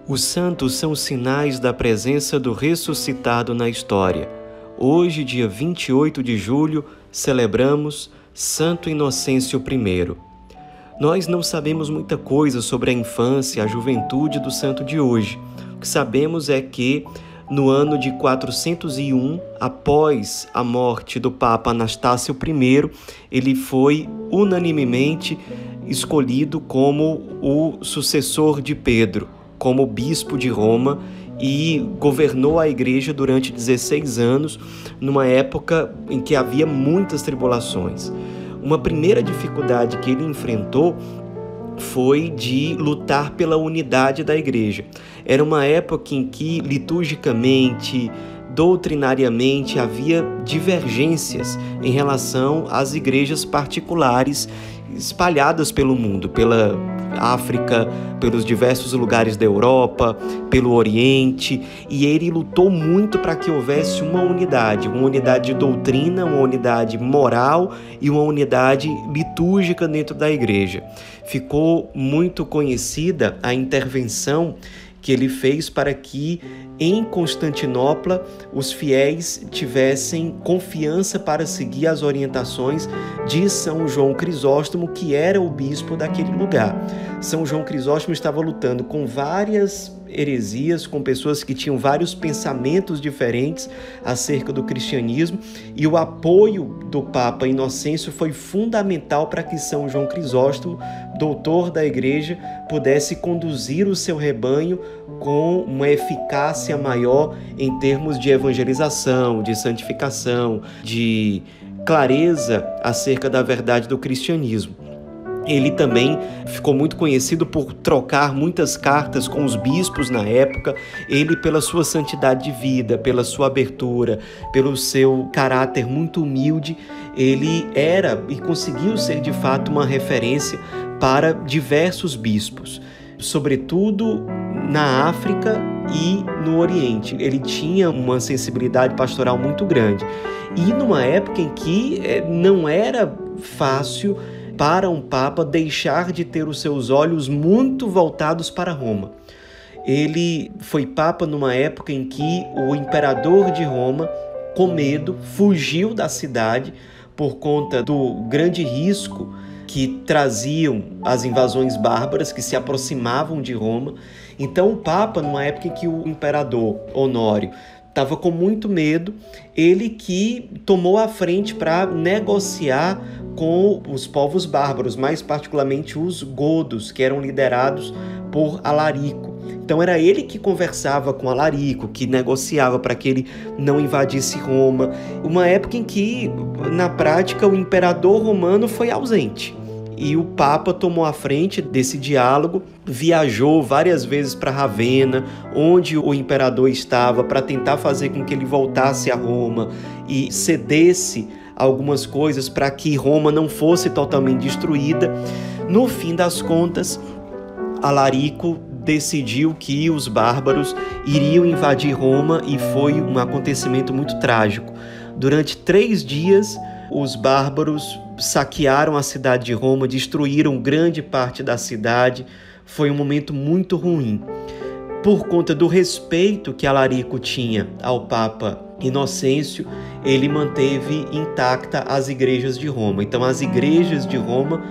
Os santos são sinais da presença do ressuscitado na história. Hoje, dia 28 de julho, celebramos Santo Inocêncio I. Nós não sabemos muita coisa sobre a infância e a juventude do santo de hoje. O que sabemos é que, no ano de 401, após a morte do Papa Anastácio I, ele foi unanimemente escolhido como o sucessor de Pedro, como bispo de Roma, e governou a igreja durante 16 anos, numa época em que havia muitas tribulações. Uma primeira dificuldade que ele enfrentou foi de lutar pela unidade da igreja. Era uma época em que, liturgicamente, doutrinariamente, havia divergências em relação às igrejas particulares espalhadas pelo mundo, pela África, pelos diversos lugares da Europa, pelo Oriente, e ele lutou muito para que houvesse uma unidade de doutrina, uma unidade moral e uma unidade litúrgica dentro da igreja. Ficou muito conhecida a intervenção que ele fez para que em Constantinopla os fiéis tivessem confiança para seguir as orientações de São João Crisóstomo, que era o bispo daquele lugar. São João Crisóstomo estava lutando com várias heresias, com pessoas que tinham vários pensamentos diferentes acerca do cristianismo, e o apoio do Papa Inocêncio foi fundamental para que São João Crisóstomo, doutor da igreja, pudesse conduzir o seu rebanho com uma eficácia maior em termos de evangelização, de santificação, de clareza acerca da verdade do cristianismo. Ele também ficou muito conhecido por trocar muitas cartas com os bispos na época. Ele, pela sua santidade de vida, pela sua abertura, pelo seu caráter muito humilde, ele era e conseguiu ser de fato uma referência para diversos bispos, sobretudo na África e no Oriente. Ele tinha uma sensibilidade pastoral muito grande. E numa época em que não era fácil para um Papa deixar de ter os seus olhos muito voltados para Roma. Ele foi Papa numa época em que o imperador de Roma, com medo, fugiu da cidade por conta do grande risco que traziam as invasões bárbaras que se aproximavam de Roma. Então o Papa, numa época em que o imperador Honório estava com muito medo, ele que tomou a frente para negociar com os povos bárbaros, mais particularmente os godos, que eram liderados por Alarico. Então era ele que conversava com Alarico, que negociava para que ele não invadisse Roma. Uma época em que, na prática, o imperador romano foi ausente. E o Papa tomou a frente desse diálogo, viajou várias vezes para Ravenna, onde o imperador estava, para tentar fazer com que ele voltasse a Roma e cedesse algumas coisas para que Roma não fosse totalmente destruída. No fim das contas, Alarico decidiu que os bárbaros iriam invadir Roma e foi um acontecimento muito trágico. Durante 3 dias, os bárbaros saquearam a cidade de Roma, destruíram grande parte da cidade. Foi um momento muito ruim. Por conta do respeito que Alarico tinha ao Papa Inocêncio, ele manteve intacta as igrejas de Roma. Então, as igrejas de Roma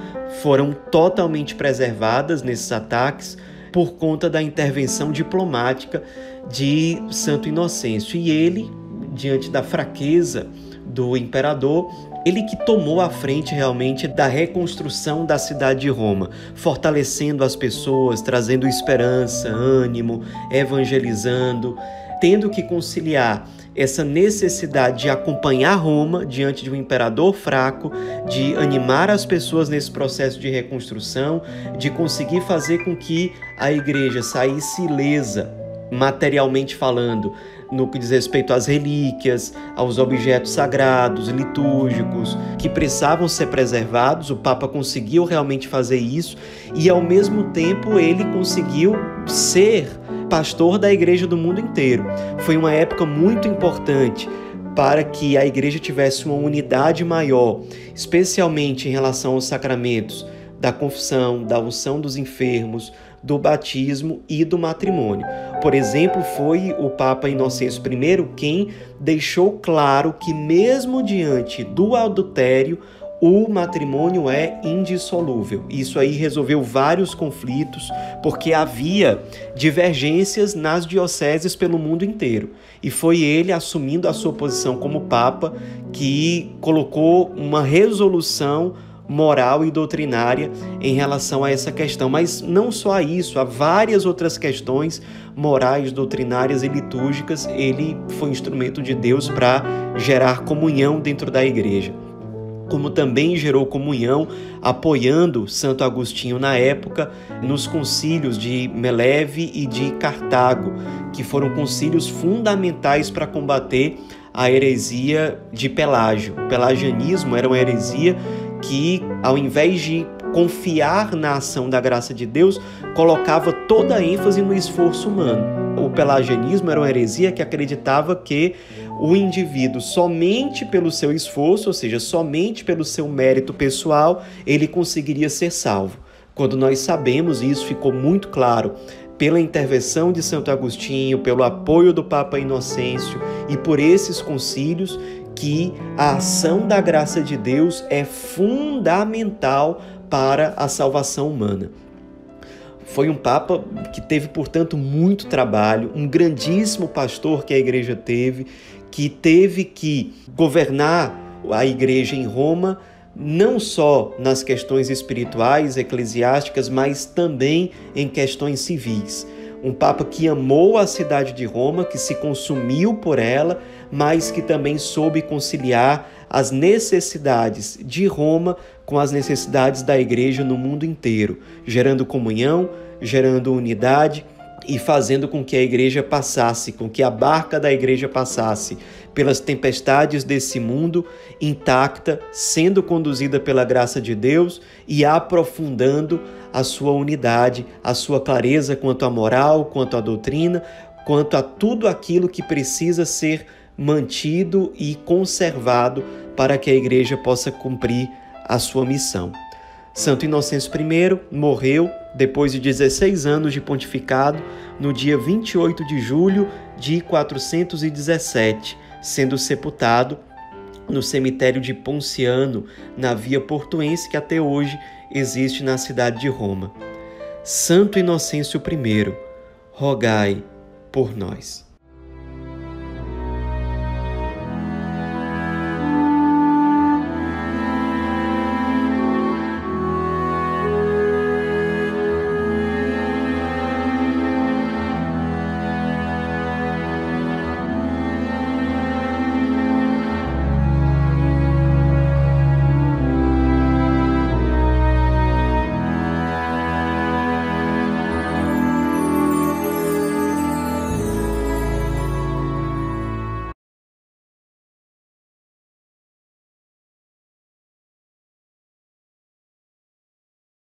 foram totalmente preservadas nesses ataques por conta da intervenção diplomática de Santo Inocêncio. E ele, diante da fraqueza do imperador, ele que tomou a frente realmente da reconstrução da cidade de Roma, fortalecendo as pessoas, trazendo esperança, ânimo, evangelizando, tendo que conciliar essa necessidade de acompanhar Roma diante de um imperador fraco, de animar as pessoas nesse processo de reconstrução, de conseguir fazer com que a igreja saísse ilesa, materialmente falando, no que diz respeito às relíquias, aos objetos sagrados, litúrgicos, que precisavam ser preservados. O Papa conseguiu realmente fazer isso e, ao mesmo tempo, ele conseguiu ser pastor da igreja do mundo inteiro. Foi uma época muito importante para que a igreja tivesse uma unidade maior, especialmente em relação aos sacramentos da confissão, da unção dos enfermos, do batismo e do matrimônio. Por exemplo, foi o Papa Inocêncio I quem deixou claro que mesmo diante do adultério, o matrimônio é indissolúvel. Isso aí resolveu vários conflitos, porque havia divergências nas dioceses pelo mundo inteiro. E foi ele, assumindo a sua posição como Papa, que colocou uma resolução moral e doutrinária em relação a essa questão. Mas não só isso, há várias outras questões morais, doutrinárias e litúrgicas. Ele foi instrumento de Deus para gerar comunhão dentro da igreja, como também gerou comunhão apoiando Santo Agostinho na época nos concílios de Meleve e de Cartago, que foram concílios fundamentais para combater a heresia de Pelágio. O pelagianismo era uma heresia que, ao invés de confiar na ação da graça de Deus, colocava toda a ênfase no esforço humano. O pelagianismo era uma heresia que acreditava que o indivíduo, somente pelo seu esforço, ou seja, somente pelo seu mérito pessoal, ele conseguiria ser salvo. Quando nós sabemos, e isso ficou muito claro pela intervenção de Santo Agostinho, pelo apoio do Papa Inocêncio e por esses concílios, que a ação da graça de Deus é fundamental para a salvação humana. Foi um Papa que teve, portanto, muito trabalho, um grandíssimo pastor que a Igreja teve que governar a Igreja em Roma, não só nas questões espirituais, eclesiásticas, mas também em questões civis. Um Papa que amou a cidade de Roma, que se consumiu por ela, mas que também soube conciliar as necessidades de Roma com as necessidades da Igreja no mundo inteiro, gerando comunhão, gerando unidade e fazendo com que a Igreja passasse, com que a barca da Igreja passasse pelas tempestades desse mundo intacta, sendo conduzida pela graça de Deus e aprofundando a sua unidade, a sua clareza quanto à moral, quanto à doutrina, quanto a tudo aquilo que precisa ser mantido e conservado para que a Igreja possa cumprir a sua missão. Santo Inocêncio I morreu depois de 16 anos de pontificado no dia 28 de julho de 417, sendo sepultado no cemitério de Ponciano, na Via Portuense, que até hoje existe na cidade de Roma. Santo Inocêncio I, rogai por nós.